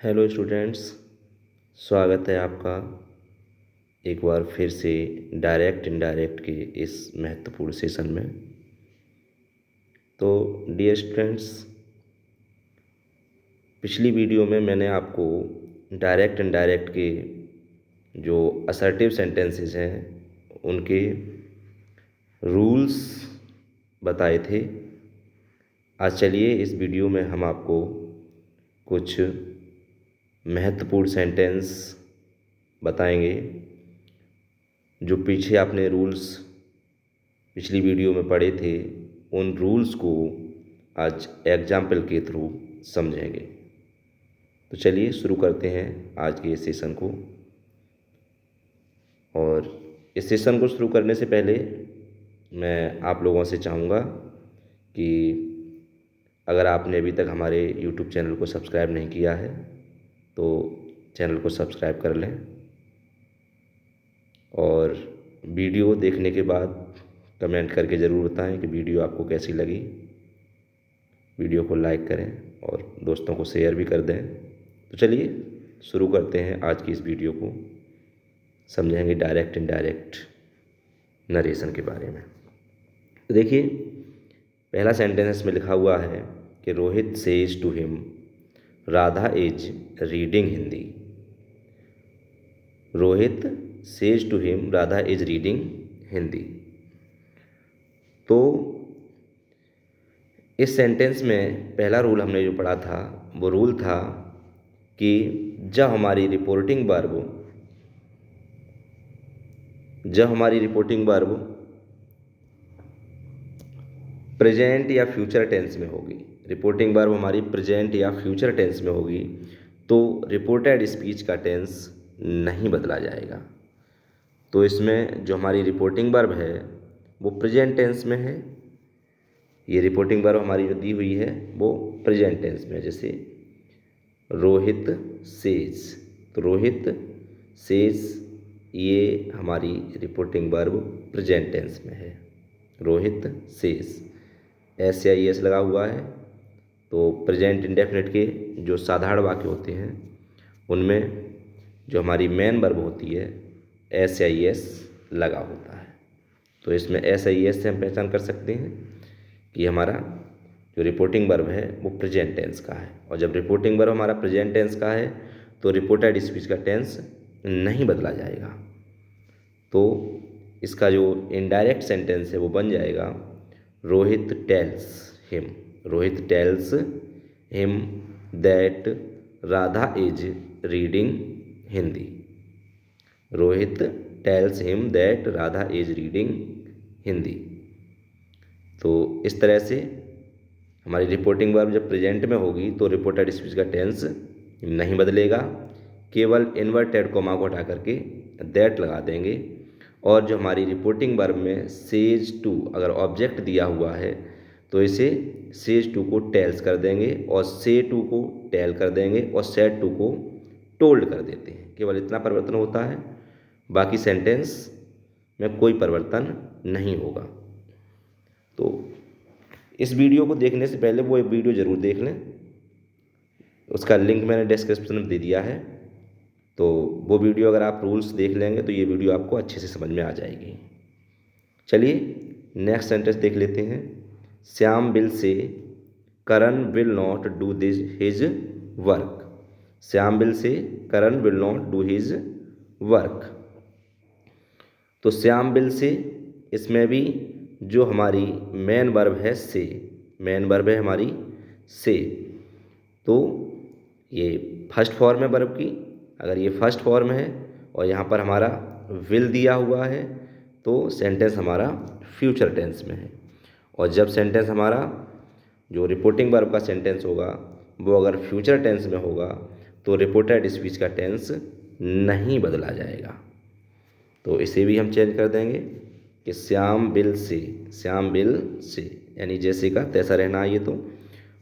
Hello students, स्वागत है आपका एक बार फिर से डायरेक्ट इनडायरेक्ट के इस महत्वपूर्ण सेशन में। तो डियर स्टूडेंट्स, पिछली वीडियो में मैंने आपको डायरेक्ट इनडायरेक्ट के जो असर्टिव सेंटेंसेस हैं उनके रूल्स बताए थे। आज चलिए इस वीडियो में हम आपको कुछ महत्वपूर्ण सेंटेंस बताएंगे जो पीछे आपने रूल्स पिछली वीडियो में पढ़े थे। उन रूल्स को आज एग्जाम्पल के थ्रू समझेंगे। तो चलिए शुरू करते हैं आज के इस सेशन को। और इस सेशन को शुरू करने से पहले मैं आप लोगों से चाहूँगा कि अगर आपने अभी तक हमारे YouTube चैनल को सब्सक्राइब नहीं किया है तो चैनल को सब्सक्राइब कर लें, और वीडियो देखने के बाद कमेंट करके ज़रूर बताएं कि वीडियो आपको कैसी लगी। वीडियो को लाइक करें और दोस्तों को शेयर भी कर दें। तो चलिए शुरू करते हैं आज की इस वीडियो को। समझेंगे डायरेक्ट इनडायरेक्ट नरेशन के बारे में। तो देखिए, पहला सेंटेंस में लिखा हुआ है कि Rohit says to him Radha is reading Hindi. Rohit says to him Radha is reading Hindi. तो इस सेंटेंस में पहला रूल हमने जो पढ़ा था वो रूल था कि जब हमारी रिपोर्टिंग वर्ब प्रेजेंट या फ्यूचर टेंस में होगी, रिपोर्टिंग वर्ब हमारी प्रेजेंट या फ्यूचर टेंस में होगी, तो रिपोर्टेड स्पीच का टेंस नहीं बदला जाएगा। तो इसमें जो हमारी रिपोर्टिंग वर्ब है वो प्रेजेंट टेंस में है। ये रिपोर्टिंग वर्ब हमारी जो दी हुई है वो प्रेजेंट टेंस में है। जैसे रोहित सेज, तो रोहित सेज ये हमारी रिपोर्टिंग वर्ब प्रेजेंट टेंस में है। रोहित सेज, एस या एस लगा हुआ है। तो प्रेजेंट इंडेफिनिट के जो साधारण वाक्य होते हैं उनमें जो हमारी मेन वर्ब होती है एस या एस लगा होता है। तो इसमें एस या एस से हम पहचान कर सकते हैं कि हमारा जो रिपोर्टिंग वर्ब है वो प्रेजेंट टेंस का है। और जब रिपोर्टिंग वर्ब हमारा प्रेजेंट टेंस का है तो रिपोर्टेड स्पीच का टेंस नहीं बदला जाएगा। तो इसका जो इनडायरेक्ट सेंटेंस है वो बन जाएगा Rohit tells him, Rohit tells him that Radha is reading Hindi. Rohit tells him that Radha is reading Hindi. तो इस तरह से हमारी रिपोर्टिंग वर्ब जब प्रेजेंट में होगी तो रिपोर्टेड स्पीच का टेंस नहीं बदलेगा, केवल इन्वर्टेड कोमा को हटा करके दैट लगा देंगे। और जो हमारी रिपोर्टिंग वर्ब में सेज टू अगर ऑब्जेक्ट दिया हुआ है तो इसे सेज टू को टेल्स कर देंगे और से टू को टेल कर देंगे और सेड टू को टोल्ड कर देते हैं। केवल इतना परिवर्तन होता है, बाकी सेंटेंस में कोई परिवर्तन नहीं होगा। तो इस वीडियो को देखने से पहले वो वीडियो ज़रूर देख लें, उसका लिंक मैंने डिस्क्रिप्शन में दे दिया है। तो वो वीडियो अगर आप रूल्स देख लेंगे तो ये वीडियो आपको अच्छे से समझ में आ जाएगी। चलिए नेक्स्ट सेंटेंस देख लेते हैं। Shyam will say Karan will not do this his work. Shyam will say Karan will not do his work. तो श्याम विल से, इसमें भी जो हमारी मेन वर्ब है से, मेन वर्ब है हमारी से। तो ये फर्स्ट फॉर्म है वर्ब की। अगर ये फर्स्ट फॉर्म है और यहाँ पर हमारा विल दिया हुआ है तो सेंटेंस हमारा फ्यूचर टेंस में है। और जब सेंटेंस हमारा जो रिपोर्टिंग वर्ब का सेंटेंस होगा वो अगर फ्यूचर टेंस में होगा तो रिपोर्टेड स्पीच का टेंस नहीं बदला जाएगा। तो इसे भी हम चेंज कर देंगे कि Shyam will say, Shyam will say यानी जैसे का तैसा रहना है ये तो।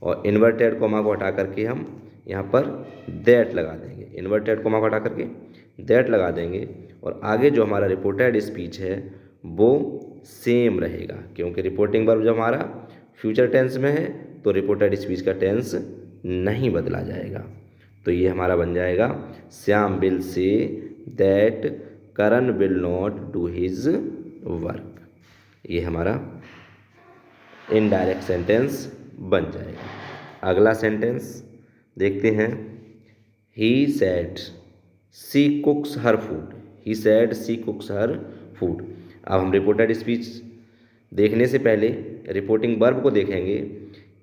और इन्वर्टेड कोमा को हटा करके हम यहाँ पर दैट लगा देंगे, इन्वर्टेड कोमा को हटा करके दैट लगा देंगे। और आगे जो हमारा रिपोर्टेड स्पीच है वो सेम रहेगा, क्योंकि रिपोर्टिंग वर्ब जब हमारा फ्यूचर टेंस में है तो रिपोर्टेड स्पीच का टेंस नहीं बदला जाएगा। तो ये हमारा बन जाएगा Shyam will say that Karan will not do his work. ये हमारा इनडायरेक्ट सेंटेंस बन जाएगा। अगला सेंटेंस देखते हैं। He said she cooks her food. He said she cooks her food. अब हम रिपोर्टेड स्पीच देखने से पहले रिपोर्टिंग वर्ब को देखेंगे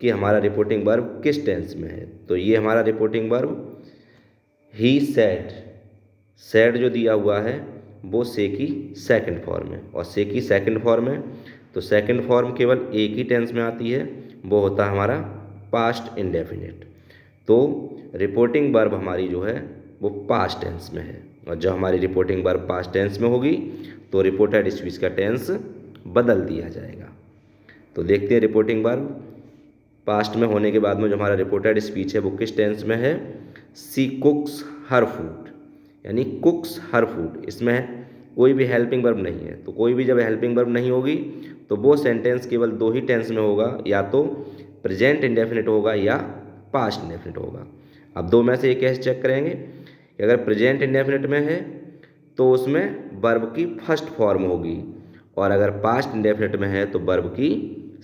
कि हमारा रिपोर्टिंग वर्ब किस टेंस में है। तो ये हमारा reporting verb he said, said जो दिया हुआ है वो से की सेकंड फॉर्म है, और से की सेकंड फॉर्म है तो सेकंड फॉर्म केवल एक ही टेंस में आती है, वो होता है हमारा पास्ट इंडेफिनिट। तो रिपोर्टिंग वर्ब हमारी जो है वो पास्ट टेंस में है, और जब हमारी रिपोर्टिंग वर्ब पास्ट टेंस में होगी तो रिपोर्टेड स्पीच का टेंस बदल दिया जाएगा। तो देखते हैं रिपोर्टिंग वर्ब पास्ट में होने के बाद में जो हमारा रिपोर्टेड स्पीच है वो किस टेंस में है। सी कुक्स हर फूड, यानी कुक्स हर फूड, इसमें कोई भी हेल्पिंग वर्ब नहीं है। तो कोई भी जब हेल्पिंग वर्ब नहीं होगी तो वो सेंटेंस केवल दो ही टेंस में होगा, या तो प्रेजेंट इंडेफिनिट होगा या पास्ट इंडेफिनिट होगा। अब दो में से एक कैसे चेक करेंगे कि अगर प्रेजेंट इंडेफिनिट में है तो उसमें वर्ब की फर्स्ट फॉर्म होगी, और अगर पास्ट इंडेफिनिट में है तो वर्ब की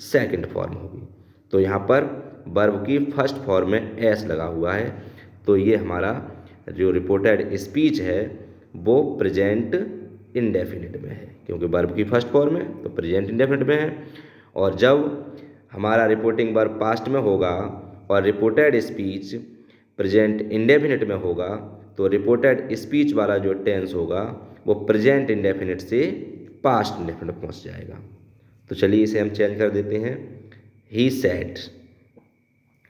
सेकंड फॉर्म होगी। तो यहाँ पर वर्ब की फर्स्ट फॉर्म में एस लगा हुआ है, तो ये हमारा जो रिपोर्टेड स्पीच है वो प्रेजेंट इंडेफिनिट में है, क्योंकि वर्ब की फर्स्ट फॉर्म है तो प्रेजेंट इंडेफिनिट में है। और जब हमारा रिपोर्टिंग वर्ब पास्ट में होगा और रिपोर्टेड स्पीच प्रेजेंट इंडेफिनिट में होगा तो रिपोर्टेड स्पीच वाला जो टेंस होगा वो प्रेजेंट इंडेफिनिट से पास्ट इंडेफिनिट पहुंच जाएगा। तो चलिए इसे हम चेंज कर देते हैं। ही सेड,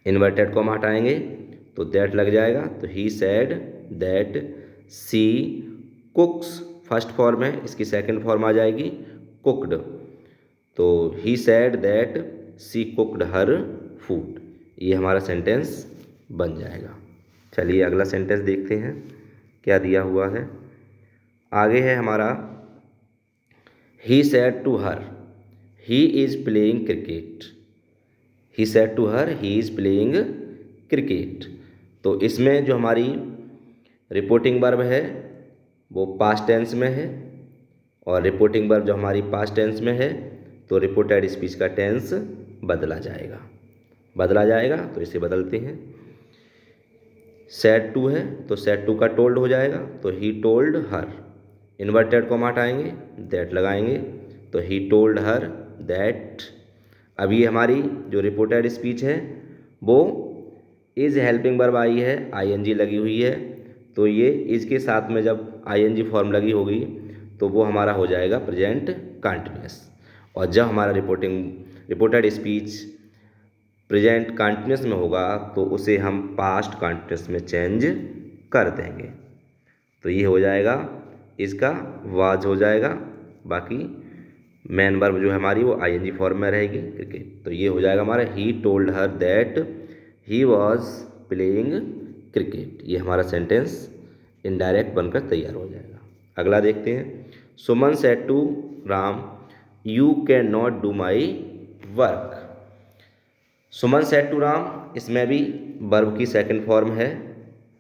इन्वर्टेड कॉमा हटाएंगे तो दैट लग जाएगा, तो he said that she cooks, first form है, इसकी सेकंड फॉर्म आ जाएगी कुक्ड। तो he said that she cooked her food, ये हमारा सेंटेंस बन जाएगा। चलिए अगला सेंटेंस देखते हैं क्या दिया हुआ है। आगे है हमारा he said to her he is playing cricket. He said to her he is playing cricket. तो इसमें जो हमारी रिपोर्टिंग वर्ब है वो पास्ट टेंस में है, और रिपोर्टिंग वर्ब जो हमारी पास्ट टेंस में है तो रिपोर्टेड स्पीच का टेंस बदला जाएगा। तो इसे बदलते हैं। सेड टू है तो सेड टू का टोल्ड हो जाएगा, तो he told her, inverted comma हटाएंगे दैट लगाएंगे, तो ही टोल्ड हर दैट। अब ये हमारी जो रिपोर्टेड स्पीच है वो इज हेल्पिंग वर्ब आई है, आईएनजी लगी हुई है, तो ये इज के साथ में जब आईएनजी फॉर्म लगी होगी तो वो हमारा हो जाएगा प्रेजेंट कंटिन्यूअस। और जब हमारा रिपोर्टेड स्पीच प्रेजेंट कंटिन्यूअस में होगा तो उसे हम पास्ट कंटिन्यूअस में चेंज कर देंगे। तो ये हो जाएगा, इसका वाज हो जाएगा, बाकी मेन वर्ब जो है हमारी वो आईएनजी फॉर्म में रहेगी क्रिकेट। तो ये हो जाएगा हमारा he told her that he was playing cricket. ये हमारा सेंटेंस इनडायरेक्ट बनकर तैयार हो जाएगा। अगला देखते हैं। Suman said to Ram you can not do my work. Suman said to Ram, इसमें भी वर्ब की सेकंड फॉर्म है,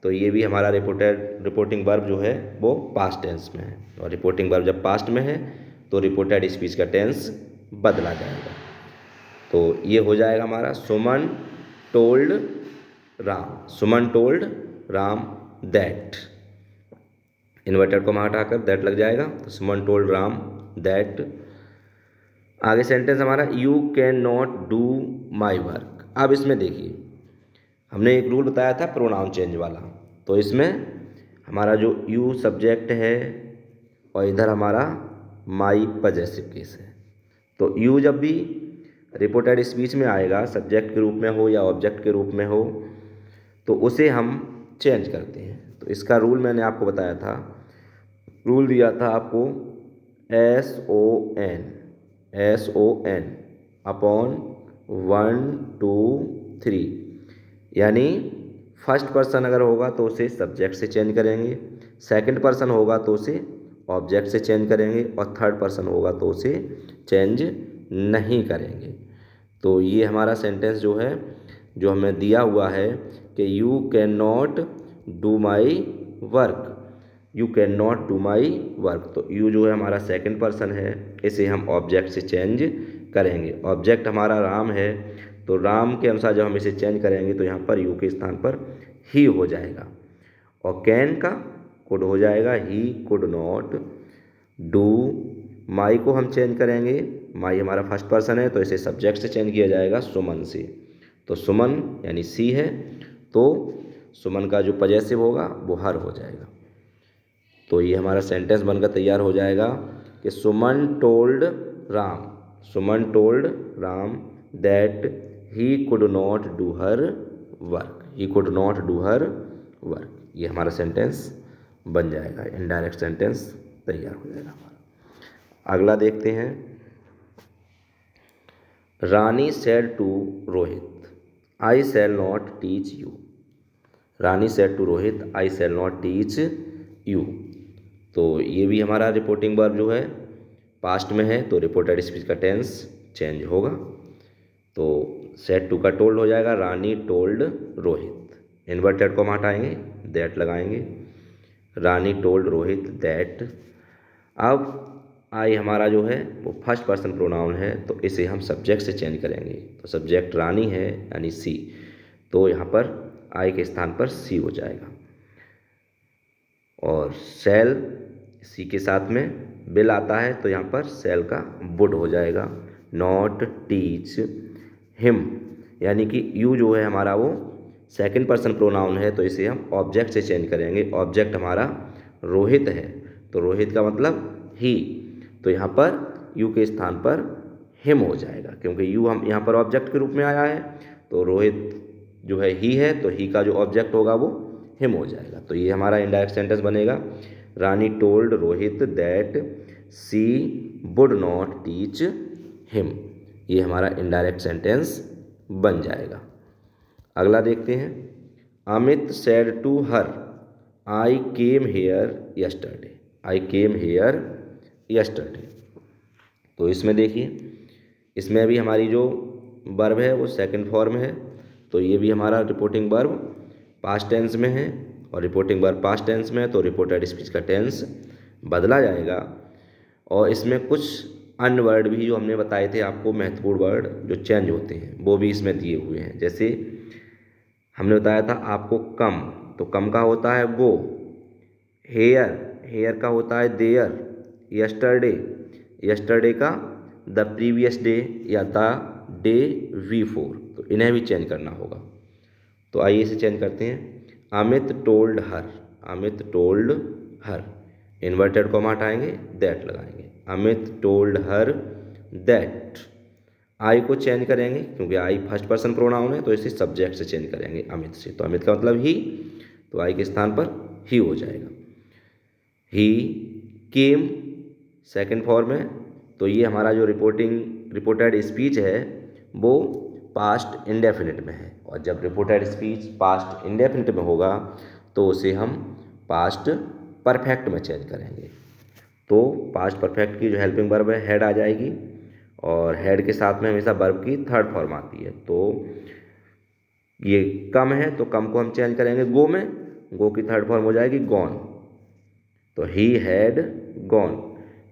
तो ये भी हमारा रिपोर्टिंग वर्ब जो है वो पास्ट टेंस में है, और रिपोर्टिंग वर्ब जब पास्ट में है तो रिपोर्टेड स्पीच का टेंस बदला जाएगा। तो ये हो जाएगा हमारा Suman told Ram, Suman told Ram that, inverted को हटाकर दैट लग जाएगा, तो सुमन टोल्ड राम दैट। आगे सेंटेंस हमारा you can not do my work. अब इसमें देखिए हमने एक रूल बताया था प्रोनाउन चेंज वाला, तो इसमें हमारा जो यू सब्जेक्ट है और इधर हमारा माई पजेसिव केस है। तो यू जब भी रिपोर्टेड स्पीच में आएगा सब्जेक्ट के रूप में हो या ऑब्जेक्ट के रूप में हो तो उसे हम चेंज करते हैं। तो इसका रूल मैंने आपको बताया था, रूल दिया था आपको SON अपॉन 1 2 3, यानी फर्स्ट पर्सन अगर होगा तो उसे सब्जेक्ट से चेंज करेंगे, सेकंड पर्सन होगा तो उसे ऑब्जेक्ट से चेंज करेंगे, और थर्ड पर्सन होगा तो उसे चेंज नहीं करेंगे। तो ये हमारा सेंटेंस जो है जो हमें दिया हुआ है कि you can not do my work, you can not do my work. तो यू जो है हमारा सेकंड पर्सन है, इसे हम ऑब्जेक्ट से चेंज करेंगे। ऑब्जेक्ट हमारा राम है, तो राम के अनुसार जब हम इसे चेंज करेंगे तो यहाँ पर यू के स्थान पर ही हो जाएगा। और कैन का कुड हो जाएगा ही कुड नॉट। डू, माई को हम चेंज करेंगे, माई हमारा फर्स्ट पर्सन है तो इसे सब्जेक्ट से चेंज किया जाएगा सुमन से। तो सुमन यानी सी है, तो सुमन का जो पजेसिव होगा वो हर हो जाएगा। तो ये हमारा सेंटेंस बनकर तैयार हो जाएगा कि Suman told Ram, Suman told Ram that he could not do her work, he could not do her work. ये हमारा सेंटेंस बन जाएगा, इनडायरेक्ट सेंटेंस तैयार हो जाएगा हमारा। अगला देखते हैं। Rani said to Rohit I shall not teach you, Rani said to Rohit I shall not teach you. तो ये भी हमारा रिपोर्टिंग वर्ब जो है पास्ट में है, तो रिपोर्टेड स्पीच का टेंस चेंज होगा। तो सेड टू का टोल्ड हो जाएगा रानी टोल्ड रोहित, इन्वर्टेड कॉमा हटाएंगे, दैट लगाएंगे, रानी टोल्ड रोहित दैट। अब आई हमारा जो है वो फर्स्ट पर्सन प्रोनाउन है, तो इसे हम सब्जेक्ट से चेंज करेंगे। तो सब्जेक्ट रानी है यानी सी, तो यहाँ पर आई के स्थान पर सी हो जाएगा। और सेल सी के साथ में बिल आता है, तो यहाँ पर सेल का वुड हो जाएगा। नॉट टीच हिम, यानी कि यू जो है हमारा वो सेकंड पर्सन प्रोनाउन है, तो इसे हम ऑब्जेक्ट से चेंज करेंगे। ऑब्जेक्ट हमारा रोहित है, तो रोहित का मतलब ही, तो यहाँ पर यू के स्थान पर हिम हो जाएगा, क्योंकि यू हम यहाँ पर ऑब्जेक्ट के रूप में आया है। तो रोहित जो है ही है, तो ही का जो ऑब्जेक्ट होगा वो हिम हो जाएगा। तो ये हमारा इनडायरेक्ट सेंटेंस बनेगा Rani told Rohit that she would not teach him. ये हमारा इनडायरेक्ट सेंटेंस बन जाएगा। अगला देखते हैं। Amit said to her I came here yesterday, I came here yesterday. तो इसमें देखिए, इसमें भी हमारी जो वर्ब है वो सेकंड फॉर्म है, तो ये भी हमारा रिपोर्टिंग वर्ब पास्ट टेंस में है, और रिपोर्टिंग वर्ब पास्ट टेंस में है, तो रिपोर्टेड स्पीच का टेंस बदला जाएगा। और इसमें कुछ अन्य वर्ड भी जो हमने बताए थे आपको, महत्वपूर्ण वर्ड जो चेंज होते हैं वो भी इसमें दिए हुए हैं। जैसे हमने बताया था आपको कम, तो कम का होता है गो, हेयर, हेयर का होता है देयर, यस्टरडे, यस्टरडे का द प्रीवियस डे या द डे बिफोर, तो इन्हें भी चेंज करना होगा। तो आइए इसे चेंज करते हैं। Amit told her, Amit told हर, इन्वर्टेड कॉमा हटाएंगे, दैट लगाएंगे। अमित टोल्ड हर दैट, आई को चेंज करेंगे क्योंकि आई फर्स्ट पर्सन प्रोनाउन है, तो इसे सब्जेक्ट से चेंज करेंगे अमित से। तो अमित का मतलब ही, तो आई के स्थान पर ही हो जाएगा। ही केम सेकंड फॉर्म है, तो ये हमारा जो रिपोर्टेड स्पीच है वो पास्ट इंडेफिनिट में है, और जब रिपोर्टेड स्पीच पास्ट इंडेफिनिट में होगा तो उसे हम पास्ट परफेक्ट में चेंज करेंगे। तो पास्ट परफेक्ट की जो हेल्पिंग वर्ब है हेड आ जाएगी, और हेड के साथ में हमेशा वर्ब की थर्ड फॉर्म आती है। तो ये कम है, तो कम को हम चेंज करेंगे गो में, गो की थर्ड फॉर्म हो जाएगी गॉन, तो ही हैड गॉन।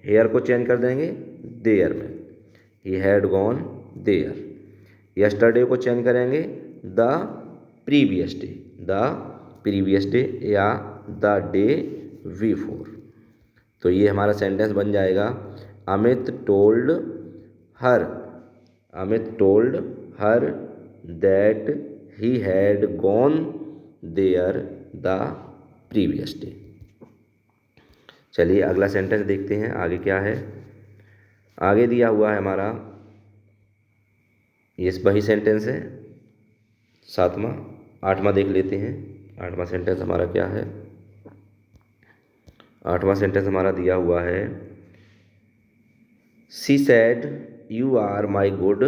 हेयर को चेंज कर देंगे देयर में, he had gone there. Yesterday को चेंज करेंगे the previous day, the previous day या द डे बिफोर। तो ये हमारा सेंटेंस बन जाएगा Amit told her, Amit told her that he had gone there the previous day. चलिए अगला सेंटेंस देखते हैं आगे क्या है। आगे दिया हुआ है हमारा ये वही सेंटेंस है, सातवां, आठवां देख लेते हैं। आठवां सेंटेंस हमारा क्या है। आठवां सेंटेंस हमारा दिया हुआ है she said you are my good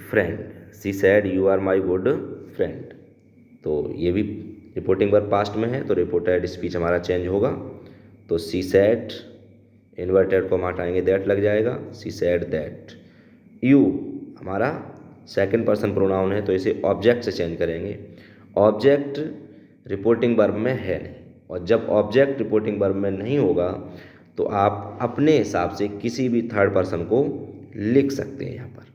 friend, she said you are my good friend. तो ये भी रिपोर्टिंग वर्ब पास्ट में है, तो रिपोर्टेड स्पीच हमारा चेंज होगा। तो सी सैड इन्वर्टेड को हटाएंगे दैट लग जाएगा, सी सैड दैट। यू हमारा सेकंड पर्सन प्रोनाउन है, तो इसे ऑब्जेक्ट से चेंज करेंगे। ऑब्जेक्ट रिपोर्टिंग वर्ब में है नहीं। और जब ऑब्जेक्ट रिपोर्टिंग वर्ब में नहीं होगा तो आप अपने हिसाब से किसी भी थर्ड पर्सन को लिख सकते हैं यहाँ पर।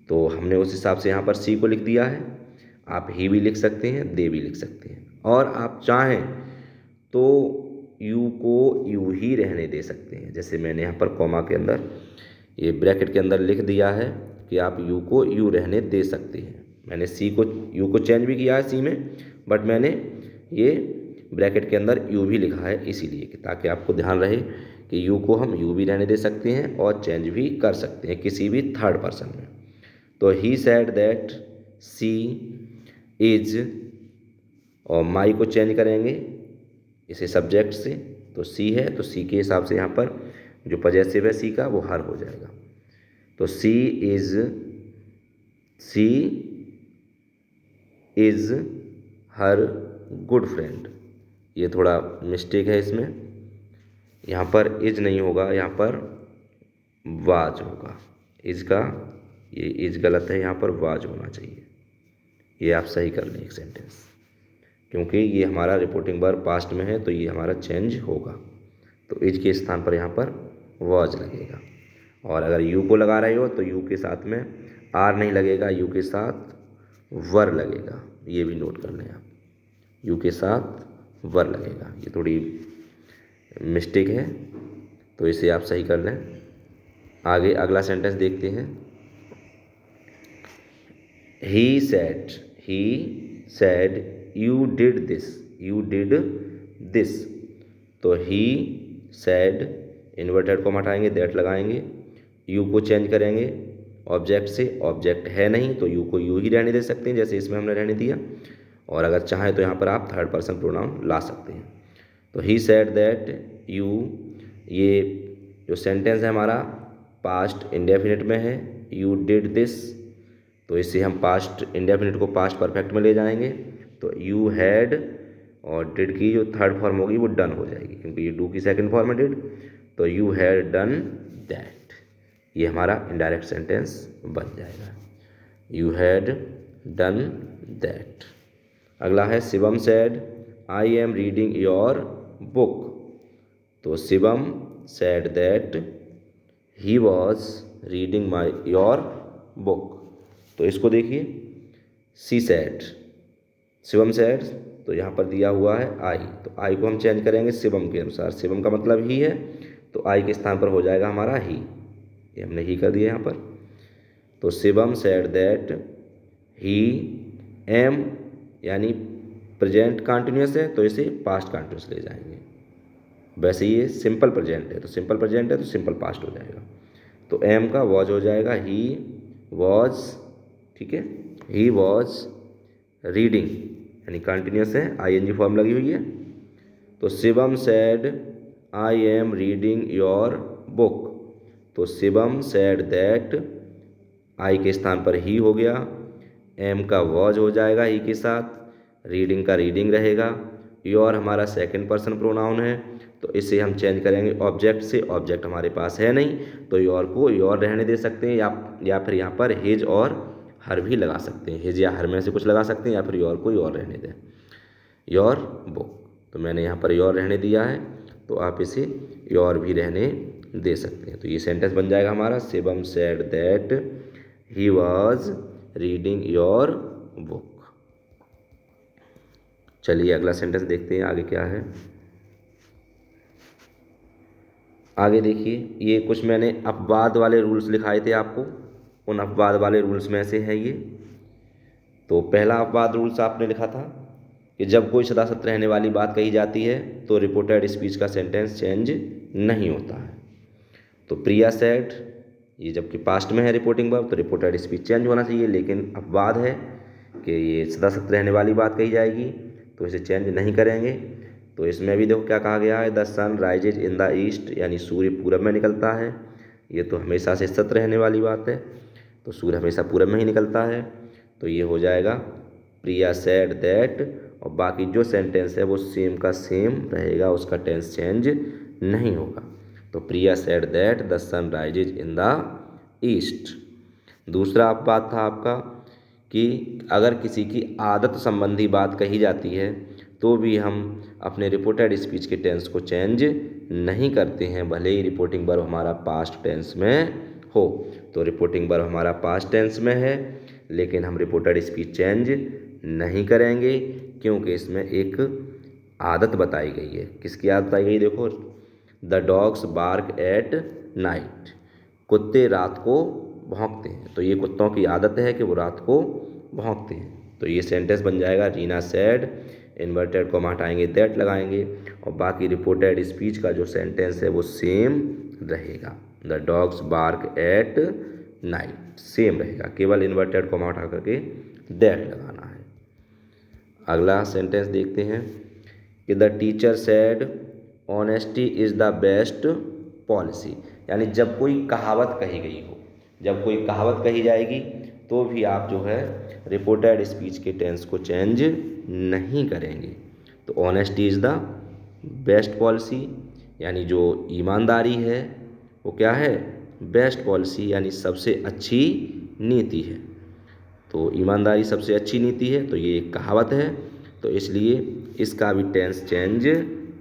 तो हमने उस हिसाब से यहाँ पर सी को लिख दिया है। आप ही भी लिख सकते हैं, दे भी लिख सकते हैं, और आप चाहें तो यू को यू ही रहने दे सकते हैं। जैसे मैंने यहाँ पर कॉमा के अंदर, ये ब्रैकेट के अंदर लिख दिया है कि आप यू को यू रहने दे सकते हैं। मैंने सी को यू को चेंज भी किया है सी में, बट मैंने ये ब्रैकेट के अंदर यू भी लिखा है इसीलिए कि ताकि आपको ध्यान रहे कि यू को हम यू भी रहने दे सकते हैं और चेंज भी कर सकते हैं किसी भी थर्ड पर्सन में। तो he said that she is, और माई को चेंज करेंगे इसे सब्जेक्ट से, तो सी है तो सी के हिसाब से यहाँ पर जो पजेसिव है सी का वो हर हो जाएगा। तो सी इज हर गुड फ्रेंड। ये थोड़ा मिस्टेक है इसमें, यहाँ पर इज नहीं होगा, यहाँ पर वाज होगा। इज का ये इज गलत है, यहाँ पर वाज होना चाहिए। ये आप सही कर लें एक सेंटेंस, क्योंकि ये हमारा रिपोर्टिंग वर्ब पास्ट में है तो ये हमारा चेंज होगा। तो इज के स्थान पर यहाँ पर वाज लगेगा। और अगर यू को लगा रहे हो तो यू के साथ में आर नहीं लगेगा, यू के साथ वर लगेगा। ये भी नोट कर लें आप, यू के साथ वर लगेगा। ये थोड़ी मिस्टेक है तो इसे आप सही कर लें। आगे अगला सेंटेंस देखते हैं। He said you did this. तो ही सेड इन्वर्टेड को हटाएंगे, दैट लगाएंगे, यू को चेंज करेंगे ऑब्जेक्ट से, ऑब्जेक्ट है नहीं तो यू को यू ही रहने दे सकते हैं जैसे इसमें हमने रहने दिया। और अगर चाहें तो यहाँ पर आप थर्ड पर्सन प्रोनाउन ला सकते हैं। तो ही सेड दैट यू, ये जो सेंटेंस है हमारा पास्ट इंडेफिनिट में है, यू डिड दिस, तो इससे हम पास्ट इंडेफिनिट को पास्ट परफेक्ट में ले जाएंगे। तो यू हैड और डिड की जो थर्ड फॉर्म होगी वो डन हो जाएगी, क्योंकि ये डू की सेकंड फॉर्म है डिड। तो यू हैड डन दैट, ये हमारा इनडायरेक्ट सेंटेंस बन जाएगा, यू हैड डन दैट। अगला है Shivam said I am reading your book. तो Shivam said that he was reading your book. तो इसको देखिए, सी सेड, शिवम सेड, तो यहाँ पर दिया हुआ है आई, तो आई को हम चेंज करेंगे शिवम के अनुसार। शिवम का मतलब ही है तो आई के स्थान पर हो जाएगा हमारा ही, ये हमने ही कर दिया यहाँ पर। तो Shivam said that he am, यानी प्रेजेंट कंटिन्यूअस है तो इसे पास्ट कंटिन्यूअस ले जाएंगे। वैसे ये सिंपल प्रेजेंट है तो सिंपल प्रेजेंट है तो सिंपल पास्ट हो जाएगा। तो एम का वॉज हो जाएगा ही वॉज, ठीक है, ही वॉज रीडिंग, यानी कंटिन्यूअस है, आईएनजी फॉर्म लगी हुई है। तो Shivam said I am reading your book. तो शिवम सेड दैट, आई के स्थान पर ही हो गया, एम का वॉज हो जाएगा ही के साथ, रीडिंग का रीडिंग रहेगा, योर हमारा सेकंड पर्सन प्रोनाउन है तो इसे हम चेंज करेंगे ऑब्जेक्ट से, ऑब्जेक्ट हमारे पास है नहीं तो योर को योर रहने दे सकते हैं, या फिर यहाँ पर हिज और हर भी लगा सकते हैं, हिज या हर में से कुछ लगा सकते हैं, या फिर योर को योर रहने दें, योर बुक। तो मैंने यहाँ पर योर रहने दिया है तो आप इसे योर भी रहने दे सकते हैं। तो ये सेंटेंस बन जाएगा हमारा, Shivam said that he was reading your book. चलिए अगला सेंटेंस देखते हैं आगे क्या है। आगे देखिए, ये कुछ मैंने अपवाद वाले रूल्स लिखाए थे आपको, उन अपवाद वाले रूल्स में से है ये। तो पहला अपवाद रूल्स आपने लिखा था कि जब कोई सदा सत्य रहने वाली बात कही जाती है तो रिपोर्टेड स्पीच का सेंटेंस चेंज नहीं होता है। तो प्रिया सेड, ये जबकि पास्ट में है रिपोर्टिंग वर्ब तो रिपोर्टेड स्पीच चेंज होना चाहिए, लेकिन अपवाद है कि ये सदा सत्य रहने वाली बात कही जाएगी तो इसे चेंज नहीं करेंगे। तो इसमें भी देखो क्या कहा गया है, the sun rises in the east, यानी सूर्य पूरब में निकलता है। ये तो हमेशा से सत्य रहने वाली बात है, तो सूर्य हमेशा पूरब में ही निकलता है, तो ये हो जाएगा प्रिया सेड दैट, और बाकी जो सेंटेंस है वो सेम का सेम रहेगा, उसका टेंस चेंज नहीं होगा। तो Priya said that the sun rises in the east. दूसरा अपवाद था आपका कि अगर किसी की आदत संबंधी बात कही जाती है तो भी हम अपने रिपोर्टेड स्पीच के टेंस को चेंज नहीं करते हैं, भले ही रिपोर्टिंग वर्ब हमारा पास्ट टेंस में हो। तो रिपोर्टिंग वर्ब हमारा पास्ट टेंस में है, लेकिन हम रिपोर्टेड स्पीच चेंज नहीं करेंगे, क्योंकि इसमें एक आदत बताई गई है। किसकी आदत बताई गई, देखो, the dogs bark at night, कुत्ते रात को भौंकते हैं। तो ये कुत्तों की आदत है कि वो रात को भौंकते हैं। तो ये सेंटेंस बन जाएगा रीना सैड, इन्वर्टेड कॉमा हटाएंगे, दैट लगाएंगे, और बाकी रिपोर्टेड स्पीच का जो सेंटेंस है वो सेम रहेगा। The dogs bark at night same रहेगा, केवल इन्वर्टेड कॉमा हटा करके दैट लगाना है। अगला सेंटेंस देखते हैं कि the teacher said honesty is the best policy. यानी जब कोई कहावत कही गई हो, जब कोई कहावत कही जाएगी तो भी आप जो है रिपोर्टेड स्पीच के टेंस को चेंज नहीं करेंगे। तो honesty is the best policy, यानी जो ईमानदारी है वो क्या है, बेस्ट पॉलिसी, यानी सबसे अच्छी नीति है। तो ईमानदारी सबसे अच्छी नीति है, तो ये एक कहावत है, तो इसलिए इसका भी टेंस चेंज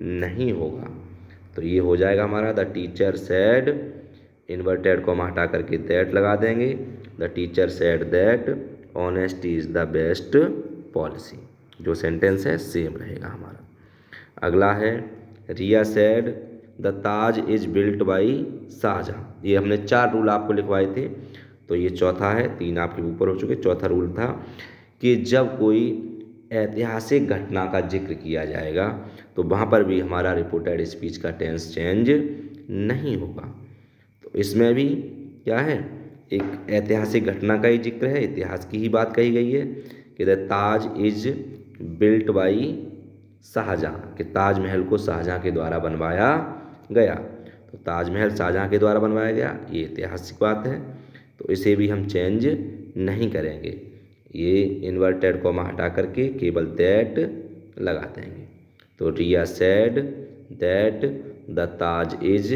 नहीं होगा। तो ये हो जाएगा हमारा the teacher said, inverted comma हटा करके दैट लगा देंगे, the teacher said that honesty is the best policy. जो सेंटेंस है सेम रहेगा हमारा। अगला है Riya said the Taj is built by Shahjahan. ये हमने 4 रूल आपको लिखवाए थे, तो ये चौथा है, 3 आपके ऊपर हो चुके। चौथा रूल था कि जब कोई ऐतिहासिक घटना का जिक्र किया जाएगा तो वहाँ पर भी हमारा रिपोर्टेड स्पीच का टेंस चेंज नहीं होगा। तो इसमें भी क्या है, एक ऐतिहासिक घटना का ही जिक्र है, इतिहास की ही बात कही गई है कि the Taj is built by Shahjahan, कि ताजमहल को शाहजहां के द्वारा बनवाया गया। तो ताजमहल शाहजहां के द्वारा बनवाया गया, ये ऐतिहासिक बात है, तो इसे भी हम चेंज नहीं करेंगे। ये इन्वर्टेड कॉमा हटा करके केवल दैट लगा देंगे। तो Riya said that the Taj is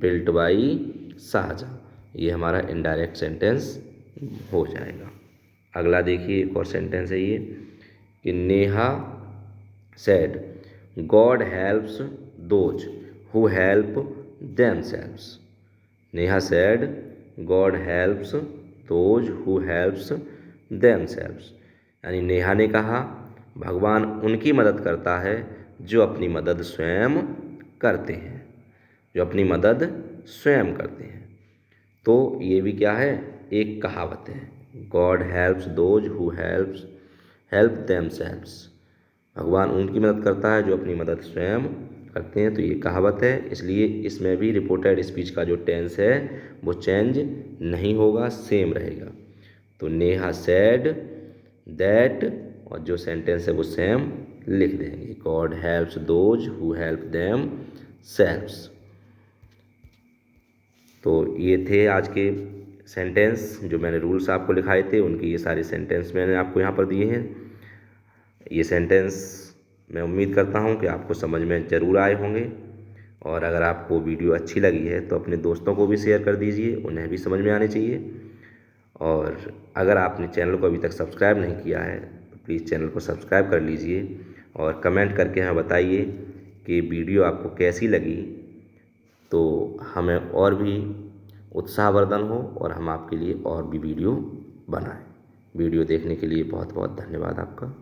built by Shahjahan, ये हमारा इनडायरेक्ट सेंटेंस हो जाएगा। अगला देखिए, एक और सेंटेंस है ये कि Neha said God helps those who help themselves. Neha said God helps those who helps themselves, यानी नेहा ने कहा भगवान उनकी मदद करता है जो अपनी मदद स्वयं करते हैं, जो अपनी मदद स्वयं करते हैं। तो ये भी क्या है, एक कहावत है, God helps those who help themselves, भगवान उनकी मदद करता है जो अपनी मदद स्वयं करते हैं। तो ये कहावत है, इसलिए इसमें भी रिपोर्टेड स्पीच का जो टेंस है वो चेंज नहीं होगा, सेम रहेगा। तो नेहा सेड दैट, और जो सेंटेंस है वो सेम लिख देंगे, God helps those who help them selves. तो ये थे आज के सेंटेंस, जो मैंने रूल्स आपको लिखाए थे उनके ये सारे सेंटेंस मैंने आपको यहाँ पर दिए हैं। ये सेंटेंस मैं उम्मीद करता हूँ कि आपको समझ में ज़रूर आए होंगे, और अगर आपको वीडियो अच्छी लगी है तो अपने दोस्तों को भी शेयर कर दीजिए, उन्हें भी समझ में आनी चाहिए। और अगर आपने चैनल को अभी तक सब्सक्राइब नहीं किया है तो प्लीज़ चैनल को सब्सक्राइब कर लीजिए, और कमेंट करके हमें बताइए कि वीडियो आपको कैसी लगी, तो हमें और भी उत्साहवर्धन हो और हम आपके लिए और भी वीडियो बनाएं। वीडियो देखने के लिए बहुत बहुत धन्यवाद आपका।